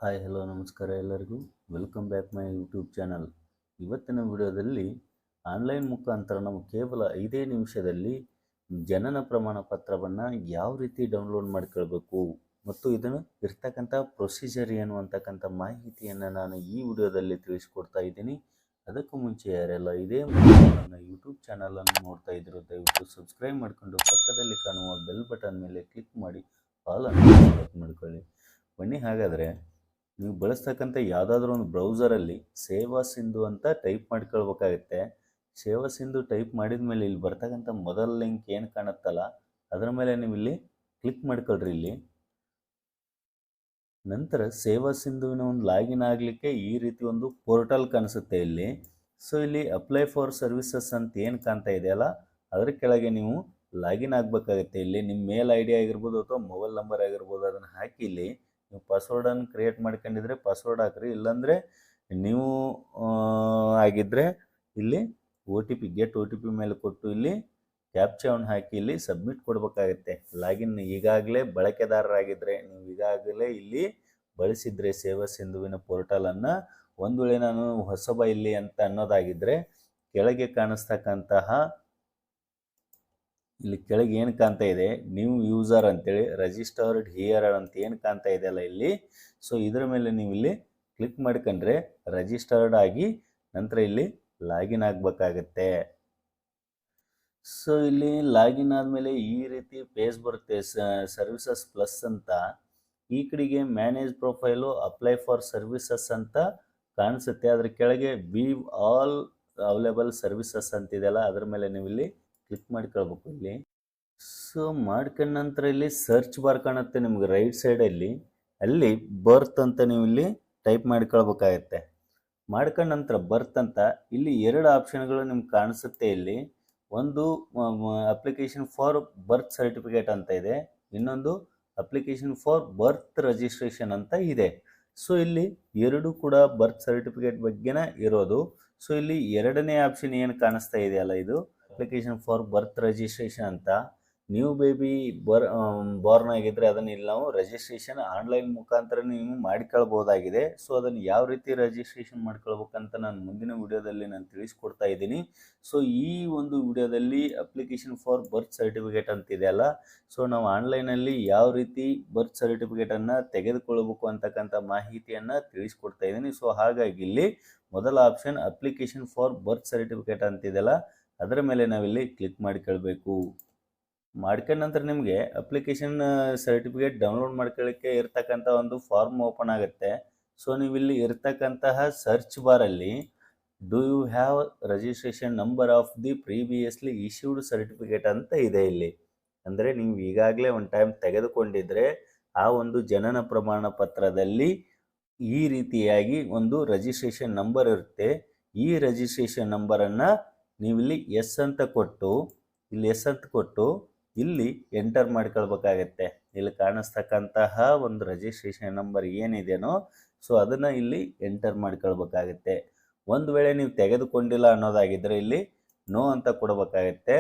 Hi hello ನಮಸ್ಕಾರ ಎಲ್ಲರಿಗೂ welcome back my YouTube channel. ಇವತ್ತಿನ ವಿಡಿಯೋದಲ್ಲಿ ಆನ್ಲೈನ್ ಮುಖಾಂತರ ನಾವು ಕೇವಲ 5 ನಿಮಿಷದಲ್ಲಿ ಜನನ ಪ್ರಮಾಣ ಪತ್ರವನ್ನು ಯಾವ ರೀತಿ ಡೌನ್ಲೋಡ್ ಮಾಡ್ಕೊಳ್ಬೇಕು ಮತ್ತು ಇದನ್ನು ಇರ್ತಕ್ಕಂಥ ಪ್ರೊಸೀಜರ್ ಏನು ಅಂತಕ್ಕಂಥ ಮಾಹಿತಿಯನ್ನು ನಾನು ಈ ವಿಡಿಯೋದಲ್ಲಿ ತಿಳಿಸ್ಕೊಡ್ತಾ ಇದ್ದೀನಿ. ಅದಕ್ಕೂ ಮುಂಚೆ ಯಾರೆಲ್ಲ ಇದೇ ನನ್ನ ಯೂಟ್ಯೂಬ್ ಚಾನಲನ್ನು ನೋಡ್ತಾ ಇದ್ರು ದಯವಿಟ್ಟು ಸಬ್ಸ್ಕ್ರೈಬ್ ಮಾಡಿಕೊಂಡು ಪಕ್ಕದಲ್ಲಿ ಕಾಣುವ ಬೆಲ್ ಬಟನ್ ಮೇಲೆ ಕ್ಲಿಕ್ ಮಾಡಿ ಆಲ್ ಅನ್ನು ಸೆಲೆಕ್ಟ್ ಮಾಡ್ಕೊಳ್ಳಿ. ಬನ್ನಿ ಹಾಗಾದರೆ ನೀವು ಬಳಸ್ತಕ್ಕಂಥ ಯಾವುದಾದ್ರೂ ಒಂದು ಬ್ರೌಸರಲ್ಲಿ ಸೇವಾ ಸಿಂಧು ಅಂತ ಟೈಪ್ ಮಾಡ್ಕೊಳ್ಬೇಕಾಗತ್ತೆ. ಸೇವಾ ಸಿಂಧು ಟೈಪ್ ಮಾಡಿದ ಮೇಲೆ ಇಲ್ಲಿ ಬರ್ತಕ್ಕಂಥ ಮೊದಲ ಲಿಂಕ್ ಏನು ಕಾಣುತ್ತಲ್ಲ ಅದರ ಮೇಲೆ ನೀವು ಇಲ್ಲಿ ಕ್ಲಿಕ್ ಮಾಡ್ಕೊಳ್ರಿ. ಇಲ್ಲಿ ನಂತರ ಸೇವಾ ಸಿಂಧುವಿನ ಒಂದು ಲಾಗಿನ್ ಆಗಲಿಕ್ಕೆ ಈ ರೀತಿ ಒಂದು ಪೋರ್ಟಲ್ ಕಾಣಿಸುತ್ತೆ ಇಲ್ಲಿ. ಸೊ ಇಲ್ಲಿ ಅಪ್ಲೈ ಫಾರ್ ಸರ್ವಿಸಸ್ ಅಂತ ಏನು ಕಾಣ್ತಾ ಇದೆಯಲ್ಲ ಅದರ ಕೆಳಗೆ ನೀವು ಲಾಗಿನ್ ಆಗಬೇಕಾಗತ್ತೆ. ಇಲ್ಲಿ ನಿಮ್ಮ ಮೇಲ್ ಐ ಡಿ ಆಗಿರ್ಬೋದು ಅಥವಾ ಮೊಬೈಲ್ ನಂಬರ್ ಆಗಿರ್ಬೋದು ಅದನ್ನು ಹಾಕಿ ಇಲ್ಲಿ ನೀವು ಪಾಸ್ವರ್ಡನ್ನು ಕ್ರಿಯೇಟ್ ಮಾಡ್ಕೊಂಡಿದ್ರೆ ಪಾಸ್ವರ್ಡ್ ಹಾಕ್ರಿ. ಇಲ್ಲಾಂದರೆ ನೀವು ಆಗಿದ್ದರೆ ಇಲ್ಲಿ ಗೆಟ್ ಒ ಟಿ ಪಿ ಮೇಲೆ ಕೊಟ್ಟು ಇಲ್ಲಿ ಕ್ಯಾಪ್ಚಾವನ್ನು ಹಾಕಿ ಇಲ್ಲಿ ಸಬ್ಮಿಟ್ ಕೊಡಬೇಕಾಗತ್ತೆ. ಲಾಗಿನ್ ಈಗಾಗಲೇ ಬಳಕೆದಾರರಾಗಿದ್ದರೆ ನೀವು ಈಗಾಗಲೇ ಇಲ್ಲಿ ಬಳಸಿದರೆ ಸೇವಾ ಸಿಂಧುವಿನ ಪೋರ್ಟಲನ್ನು, ಒಂದು ವೇಳೆ ನಾನು ಹೊಸಬ ಇಲ್ಲಿ ಅಂತ ಅನ್ನೋದಾಗಿದ್ದರೆ ಕೆಳಗೆ ಕಾಣಿಸ್ತಕ್ಕಂತಹ ಇಲ್ಲಿ ಕೆಳಗೆ ಏನು ಕಾಣ್ತಾ ಇದೆ ನ್ಯೂ ಯೂಸರ್ ಅಂತೇಳಿ ರಿಜಿಸ್ಟರ್ಡ್ ಹಿಯರ್ ಅಂತ ಏನು ಕಾಣ್ತಾ ಇದೆಯಲ್ಲ ಇಲ್ಲಿ, ಸೊ ಇದರ ಮೇಲೆ ನೀವು ಇಲ್ಲಿ ಕ್ಲಿಕ್ ಮಾಡ್ಕೊಂಡ್ರೆ ರಿಜಿಸ್ಟರ್ಡ್ ಆಗಿ ನಂತರ ಇಲ್ಲಿ ಲಾಗಿನ್ ಆಗಬೇಕಾಗತ್ತೆ. ಸೊ ಇಲ್ಲಿ ಲಾಗಿನ್ ಆದಮೇಲೆ ಈ ರೀತಿ ಪೇಜ್ ಬರುತ್ತೆ, ಸರ್ವಿಸಸ್ ಪ್ಲಸ್ ಅಂತ. ಈ ಕಡೆಗೆ manage profile apply for services ಅಂತ ಕಾಣಿಸುತ್ತೆ. ಅದ್ರ ಕೆಳಗೆ ವೀವ್ ಆಲ್ ಅವೈಲೇಬಲ್ ಸರ್ವಿಸಸ್ ಅಂತಿದೆಯಲ್ಲ ಅದರ ಮೇಲೆ ನೀವು ಇಲ್ಲಿ ಕ್ಲಿಕ್ ಮಾಡ್ಕೊಳ್ಬೇಕು. ಇಲ್ಲಿ ಸೊ ಮಾಡ್ಕೊಂಡ ನಂತರ ಇಲ್ಲಿ ಸರ್ಚ್ ಬಾರ್ ಕಾಣುತ್ತೆ ನಿಮ್ಗೆ ರೈಟ್ ಸೈಡಲ್ಲಿ, ಅಲ್ಲಿ ಬರ್ತ್ ಅಂತ ನೀವು ಇಲ್ಲಿ ಟೈಪ್ ಮಾಡ್ಕೊಳ್ಬೇಕಾಗತ್ತೆ. ಮಾಡ್ಕೊಂಡ ನಂತರ ಬರ್ತ್ ಅಂತ ಇಲ್ಲಿ 2 ಆಪ್ಷನ್ಗಳು ನಿಮ್ಗೆ ಕಾಣಿಸುತ್ತೆ. ಇಲ್ಲಿ ಒಂದು ಅಪ್ಲಿಕೇಶನ್ ಫಾರ್ ಬರ್ತ್ ಸರ್ಟಿಫಿಕೇಟ್ ಅಂತ ಇದೆ, ಇನ್ನೊಂದು ಅಪ್ಲಿಕೇಶನ್ ಫಾರ್ ಬರ್ತ್ ರಿಜಿಸ್ಟ್ರೇಷನ್ ಅಂತ ಇದೆ. ಸೊ ಇಲ್ಲಿ 2 ಕೂಡ ಬರ್ತ್ ಸರ್ಟಿಫಿಕೇಟ್ ಬಗ್ಗೆನ ಇರೋದು. ಸೊ ಇಲ್ಲಿ 2ನೇ ಆಪ್ಷನ್ ಏನು ಕಾಣಿಸ್ತಾ ಇದೆಯಲ್ಲ ಇದು ಅಪ್ಲಿಕೇಶನ್ ಫಾರ್ ಬರ್ತ್ ರಿಜಿಸ್ಟ್ರೇಷನ್ ಅಂತ. ನ್ಯೂ ಬೇಬಿ ಬಾರ್ನ್ ಆಗಿದ್ರೆ ಅದನ್ನು ಇಲ್ಲಿ ನಾವು ರಿಜಿಸ್ಟ್ರೇಷನ್ ಆನ್ಲೈನ್ ಮುಖಾಂತರ ನೀವು ಮಾಡ್ಕೊಳ್ಬೋದಾಗಿದೆ. ಸೊ ಅದನ್ನು ಯಾವ ರೀತಿ ರಿಜಿಸ್ಟ್ರೇಷನ್ ಮಾಡ್ಕೊಳ್ಬೇಕಂತ ನಾನು ಮುಂದಿನ ವಿಡಿಯೋದಲ್ಲಿ ನಾನು ತಿಳಿಸ್ಕೊಡ್ತಾ ಇದ್ದೀನಿ. ಸೊ ಈ ಒಂದು ವಿಡಿಯೋದಲ್ಲಿ ಅಪ್ಲಿಕೇಶನ್ ಫಾರ್ ಬರ್ತ್ ಸರ್ಟಿಫಿಕೇಟ್ ಅಂತಿದೆಯಲ್ಲ, ಸೊ ನಾವು ಆನ್ಲೈನಲ್ಲಿ ಯಾವ ರೀತಿ ಬರ್ತ್ ಸರ್ಟಿಫಿಕೇಟನ್ನು ತೆಗೆದುಕೊಳ್ಬೇಕು ಅಂತಕ್ಕಂಥ ಮಾಹಿತಿಯನ್ನು ತಿಳಿಸ್ಕೊಡ್ತಾ ಇದ್ದೀನಿ. ಸೊ ಹಾಗಾಗಿ ಇಲ್ಲಿ ಮೊದಲ option application for birth certificate ಅಂತಿದೆಯಲ್ಲ ಅದರ ಮೇಲೆ ನಾವಿಲ್ಲಿ ಕ್ಲಿಕ್ ಮಾಡ್ಕೊಳ್ಬೇಕು. ಮಾಡ್ಕೊಂಡ ನಂತರ ನಿಮಗೆ ಅಪ್ಲಿಕೇಶನ್ ಸರ್ಟಿಫಿಕೇಟ್ ಡೌನ್ಲೋಡ್ ಮಾಡ್ಕೊಳ್ಳಿಕ್ಕೆ ಇರ್ತಕ್ಕಂಥ ಒಂದು ಫಾರ್ಮ್ ಓಪನ್ ಆಗುತ್ತೆ. ಸೊ ನೀವು ಇಲ್ಲಿ ಇರ್ತಕ್ಕಂತಹ ಸರ್ಚ್ ಬಾರಲ್ಲಿ do you have registration number of the previously issued certificate ಅಂತ ಇದೆ. ಇಲ್ಲಿ ಅಂದರೆ ನೀವು ಈಗಾಗಲೇ ಒಂದು ಟೈಮ್ ತೆಗೆದುಕೊಂಡಿದ್ರೆ ಆ ಒಂದು ಜನನ ಪ್ರಮಾಣ ಪತ್ರದಲ್ಲಿ ಈ ರೀತಿಯಾಗಿ ಒಂದು ರಿಜಿಸ್ಟ್ರೇಷನ್ ನಂಬರ್ ಇರುತ್ತೆ. ಈ ರಿಜಿಸ್ಟ್ರೇಷನ್ ನಂಬರನ್ನು ನೀವಿಲ್ಲಿ ಎಸ್ ಅಂತ ಕೊಟ್ಟು ಇಲ್ಲಿ ಎಂಟರ್ ಮಾಡ್ಕೊಳ್ಬೇಕಾಗತ್ತೆ. ಇಲ್ಲಿ ಕಾಣಿಸ್ತಕ್ಕಂತಹ ಒಂದು ರಿಜಿಸ್ಟ್ರೇಷನ್ ನಂಬರ್ ಏನಿದೆಯೋ ಸೊ ಅದನ್ನು ಇಲ್ಲಿ ಎಂಟರ್ ಮಾಡ್ಕೊಳ್ಬೇಕಾಗತ್ತೆ. ಒಂದು ವೇಳೆ ನೀವು ತೆಗೆದುಕೊಂಡಿಲ್ಲ ಅನ್ನೋದಾಗಿದ್ದರೆ ಇಲ್ಲಿ ನೋ ಅಂತ ಕೊಡಬೇಕಾಗತ್ತೆ.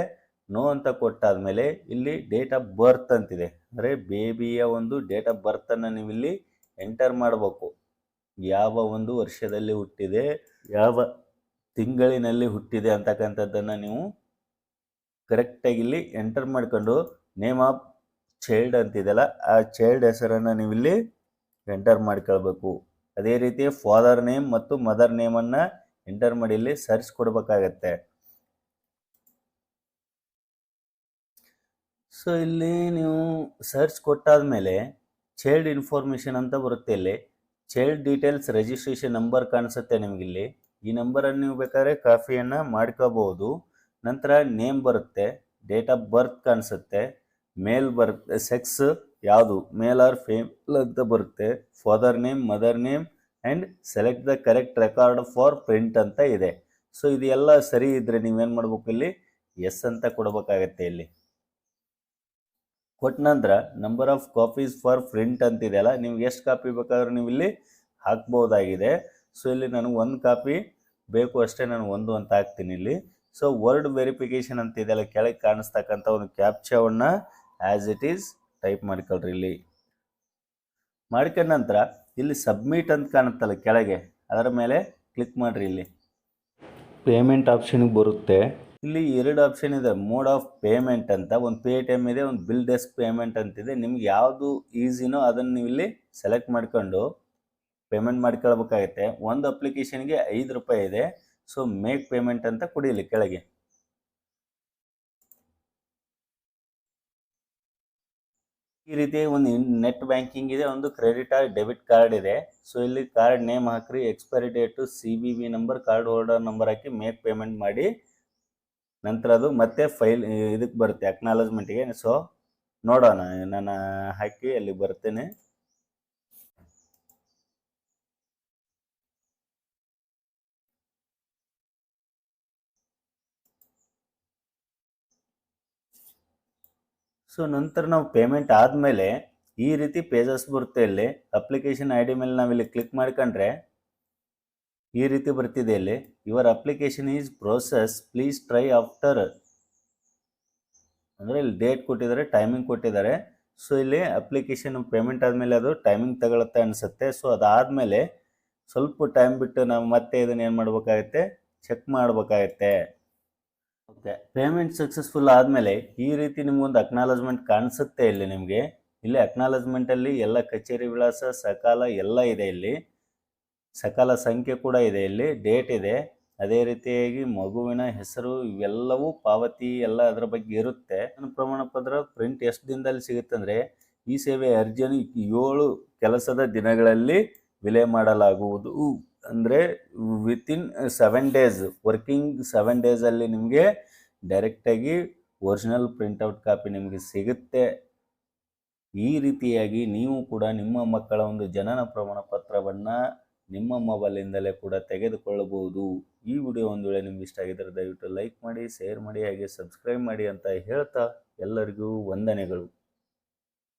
ನೋ ಅಂತ ಕೊಟ್ಟಾದಮೇಲೆ ಇಲ್ಲಿ ಡೇಟ್ ಆಫ್ ಬರ್ತ್ ಅಂತಿದೆ, ಅಂದರೆ ಬೇಬಿಯ ಒಂದು ಡೇಟ್ ಆಫ್ ಬರ್ತನ್ನು ನೀವು ಇಲ್ಲಿ ಎಂಟರ್ ಮಾಡಬೇಕು. ಯಾವ ಒಂದು ವರ್ಷದಲ್ಲಿ ಹುಟ್ಟಿದೆ, ಯಾವ ತಿಂಗಳಿನಲ್ಲಿ ಹುಟ್ಟಿದೆ ಅಂತಕ್ಕಂಥದ್ದನ್ನು ನೀವು ಕರೆಕ್ಟಾಗಿ ಇಲ್ಲಿ ಎಂಟರ್ ಮಾಡ್ಕೊಂಡು ನೇಮ್ ಆಫ್ ಚೈಲ್ಡ್ ಅಂತಿದೆಯಲ್ಲ ಆ ಚೈಲ್ಡ್ ಹೆಸರನ್ನು ನೀವು ಇಲ್ಲಿ ಎಂಟರ್ ಮಾಡ್ಕೊಳ್ಬೇಕು. ಅದೇ ರೀತಿ ಫಾದರ್ ನೇಮ್ ಮತ್ತು ಮದರ್ ನೇಮನ್ನು ಎಂಟರ್ ಮಾಡಿ ಇಲ್ಲಿ ಸರ್ಚ್ ಕೊಡಬೇಕಾಗತ್ತೆ. ಸೊ ಇಲ್ಲಿ ನೀವು ಸರ್ಚ್ ಕೊಟ್ಟಾದ್ಮೇಲೆ ಚೈಲ್ಡ್ ಇನ್ಫಾರ್ಮೇಷನ್ ಅಂತ ಬರುತ್ತೆ. ಇಲ್ಲಿ ಚೈಲ್ಡ್ ಡೀಟೇಲ್ಸ್ ರಿಜಿಸ್ಟ್ರೇಷನ್ ನಂಬರ್ ಕಾಣಿಸುತ್ತೆ ನಿಮಗಿಲ್ಲಿ. ಈ ನಂಬರನ್ನು ನೀವು ಬೇಕಾದ್ರೆ ಕಾಪಿಯನ್ನು ಮಾಡ್ಕೋಬಹುದು. ನಂತರ ನೇಮ್ ಬರುತ್ತೆ, ಡೇಟ್ ಆಫ್ ಬರ್ತ್ ಕಾಣಿಸುತ್ತೆ, ಮೇಲ್ ಬರುತ್ತೆ, ಸೆಕ್ಸ್ ಯಾವುದು ಮೇಲ್ ಆರ್ ಫೇಮೇಲ್ ಅಂತ ಬರುತ್ತೆ, father name, mother name and select the correct record for print ಅಂತ ಇದೆ. ಸೊ ಇದೆಲ್ಲ ಸರಿ ಇದ್ದರೆ ನೀವೇನು ಮಾಡ್ಬೇಕು, ಇಲ್ಲಿ ಎಸ್ ಅಂತ ಕೊಡಬೇಕಾಗತ್ತೆ. ಇಲ್ಲಿ ಕೊಟ್ಟ ನಂತರ number of copies for print ಅಂತಿದೆಯಲ್ಲ, ನಿಮ್ಗೆ ಎಷ್ಟು ಕಾಪಿ ಬೇಕಾದ್ರೂ ನೀವು ಇಲ್ಲಿ ಹಾಕ್ಬೋದಾಗಿದೆ. ಸೊ ಇಲ್ಲಿ ನನಗೆ 1 ಕಾಪಿ ಬೇಕು ಅಷ್ಟೇ, ನಾನು 1 ಅಂತ ಹಾಕ್ತೀನಿ ಇಲ್ಲಿ. ಸೊ ವರ್ಡ್ ವೆರಿಫಿಕೇಷನ್ ಅಂತಿದೆಯಲ್ಲ ಕೆಳಗೆ ಕಾಣಿಸ್ತಕ್ಕಂಥ ಒಂದು ಕ್ಯಾಪ್ಚಾವನ್ನು ಆ್ಯಸ್ ಇಟ್ ಈಸ್ ಟೈಪ್ ಮಾಡ್ಕೊಳ್ರಿ. ಇಲ್ಲಿ ಮಾಡ್ಕೊಂಡ ನಂತರ ಇಲ್ಲಿ ಸಬ್ಮಿಟ್ ಅಂತ ಕಾಣುತ್ತಲ್ಲ ಕೆಳಗೆ, ಅದರ ಮೇಲೆ ಕ್ಲಿಕ್ ಮಾಡಿರಿ. ಇಲ್ಲಿ ಪೇಮೆಂಟ್ ಆಪ್ಷನ್ಗೆ ಬರುತ್ತೆ. ಇಲ್ಲಿ 2 ಆಪ್ಷನ್ ಇದೆ, ಮೋಡ್ ಆಫ್ ಪೇಮೆಂಟ್ ಅಂತ. ಒಂದು ಪೇಟಿಎಮ್ ಇದೆ, ಒಂದು ಬಿಲ್ ಡೆಸ್ಕ್ ಪೇಮೆಂಟ್ ಅಂತಿದೆ. ನಿಮ್ಗೆ ಯಾವುದು ಈಸಿನೋ ಅದನ್ನು ನೀವು ಇಲ್ಲಿ ಸೆಲೆಕ್ಟ್ ಮಾಡ್ಕೊಂಡು ಪೇಮೆಂಟ್ ಮಾಡ್ಕೊಳ್ಬೇಕಾಗುತ್ತೆ. ಒಂದು ಅಪ್ಲಿಕೇಶನ್ಗೆ 5 ರೂಪಾಯಿ ಇದೆ. ಸೊ ಮೇಕ್ ಪೇಮೆಂಟ್ ಅಂತ ಕೊಡಿ ಇಲ್ಲಿ ಕೆಳಗೆ. ಈ ರೀತಿ ಒಂದು ನೆಟ್ ಬ್ಯಾಂಕಿಂಗ್ ಇದೆ, ಒಂದು ಕ್ರೆಡಿಟ್ ಆರ್ ಡೆಬಿಟ್ ಕಾರ್ಡ್ ಇದೆ. ಸೊ ಇಲ್ಲಿ ಕಾರ್ಡ್ ನೇಮ್ ಹಾಕ್ರಿ, expiry date, CVV number, card holder number ಹಾಕಿ ಮೇಕ್ ಪೇಮೆಂಟ್ ಮಾಡಿ. ನಂತರ ಅದು ಮತ್ತೆ ಫೈಲ್ ಇದಕ್ಕೆ ಬರುತ್ತೆ ಅಕ್ನಾಲಜ್ಮೆಂಟ್ಗೆ. ಸೊ ನೋಡೋಣ, ನಾನು ಹಾಕಿ ಅಲ್ಲಿ ಬರ್ತೇನೆ. ಸೊ ನಂತರ ನಾವು ಪೇಮೆಂಟ್ ಆದಮೇಲೆ ಈ ರೀತಿ ಪೇಜಸ್ ಬರುತ್ತೆ. ಇಲ್ಲಿ ಅಪ್ಲಿಕೇಶನ್ ID ಮೇಲೆ ನಾವಿಲ್ಲಿ ಕ್ಲಿಕ್ ಮಾಡ್ಕೊಂಡ್ರೆ ಈ ರೀತಿ ಬರ್ತಿದೆ. ಇಲ್ಲಿ your application is process, please try after ಅಂದರೆ ಇಲ್ಲಿ ಡೇಟ್ ಕೊಟ್ಟಿದ್ದಾರೆ, ಟೈಮಿಂಗ್ ಕೊಟ್ಟಿದ್ದಾರೆ. ಸೊ ಇಲ್ಲಿ ಅಪ್ಲಿಕೇಶನ್ ಪೇಮೆಂಟ್ ಆದಮೇಲೆ ಅದು ಟೈಮಿಂಗ್ ತಗೊಳುತ್ತೆ ಅನಿಸುತ್ತೆ. ಸೊ ಅದಾದಮೇಲೆ ಸ್ವಲ್ಪ ಟೈಮ್ ಬಿಟ್ಟು ನಾವು ಮತ್ತೆ ಇದನ್ನು ಏನು ಮಾಡಬೇಕಾಗುತ್ತೆ, ಚೆಕ್ ಮಾಡಬೇಕಾಗುತ್ತೆ. ಓಕೆ, ಪೇಮೆಂಟ್ ಸಕ್ಸಸ್ಫುಲ್ ಆದಮೇಲೆ ಈ ರೀತಿ ನಿಮಗೊಂದು ಅಕ್ನಾಲಜ್ಮೆಂಟ್ ಕಾಣಿಸುತ್ತೆ. ಇಲ್ಲಿ ನಿಮಗೆ ಇಲ್ಲಿ ಅಕ್ನಾಲಜ್ಮೆಂಟಲ್ಲಿ ಎಲ್ಲ ಕಚೇರಿ ವಿಳಾಸ, ಸಕಾಲ ಎಲ್ಲ ಇದೆ. ಇಲ್ಲಿ ಸಕಾಲ ಸಂಖ್ಯೆ ಕೂಡ ಇದೆ, ಇಲ್ಲಿ ಡೇಟ್ ಇದೆ. ಅದೇ ರೀತಿಯಾಗಿ ಮಗುವಿನ ಹೆಸರು, ಇವೆಲ್ಲವೂ ಪಾವತಿ ಎಲ್ಲ ಅದರ ಬಗ್ಗೆ ಇರುತ್ತೆ. ಪ್ರಮಾಣ ಪತ್ರ ಪ್ರಿಂಟ್ ಎಷ್ಟು ದಿನದಲ್ಲಿ ಸಿಗುತ್ತೆ ಅಂದರೆ, ಈ ಸೇವೆ ಅರ್ಜಿಯನ್ನು 7 ಕೆಲಸದ ದಿನಗಳಲ್ಲಿ ವಿಲೆ ಮಾಡಲಾಗುವುದು. ಅಂದರೆ ವಿತಿನ್ 7 ಡೇಸ್, ವರ್ಕಿಂಗ್ 7 ಡೇಸಲ್ಲಿ ನಿಮಗೆ ಡೈರೆಕ್ಟಾಗಿ ಒರಿಜಿನಲ್ ಪ್ರಿಂಟೌಟ್ ಕಾಪಿ ನಿಮಗೆ ಸಿಗುತ್ತೆ. ಈ ರೀತಿಯಾಗಿ ನೀವು ಕೂಡ ನಿಮ್ಮ ಮಕ್ಕಳ ಒಂದು ಜನನ ಪ್ರಮಾಣ ಪತ್ರವನ್ನು ನಿಮ್ಮ ಮೊಬೈಲಿಂದಲೇ ಕೂಡ ತೆಗೆದುಕೊಳ್ಳಬಹುದು. ಈ ವಿಡಿಯೋ ಒಂದು ವೇಳೆ ನಿಮ್ಗೆ ಇಷ್ಟ ಆಗಿದ್ದರೆ ದಯವಿಟ್ಟು ಲೈಕ್ ಮಾಡಿ, ಶೇರ್ ಮಾಡಿ, ಹಾಗೆ ಸಬ್ಸ್ಕ್ರೈಬ್ ಮಾಡಿ ಅಂತ ಹೇಳ್ತಾ ಎಲ್ಲರಿಗೂ ವಂದನೆಗಳು.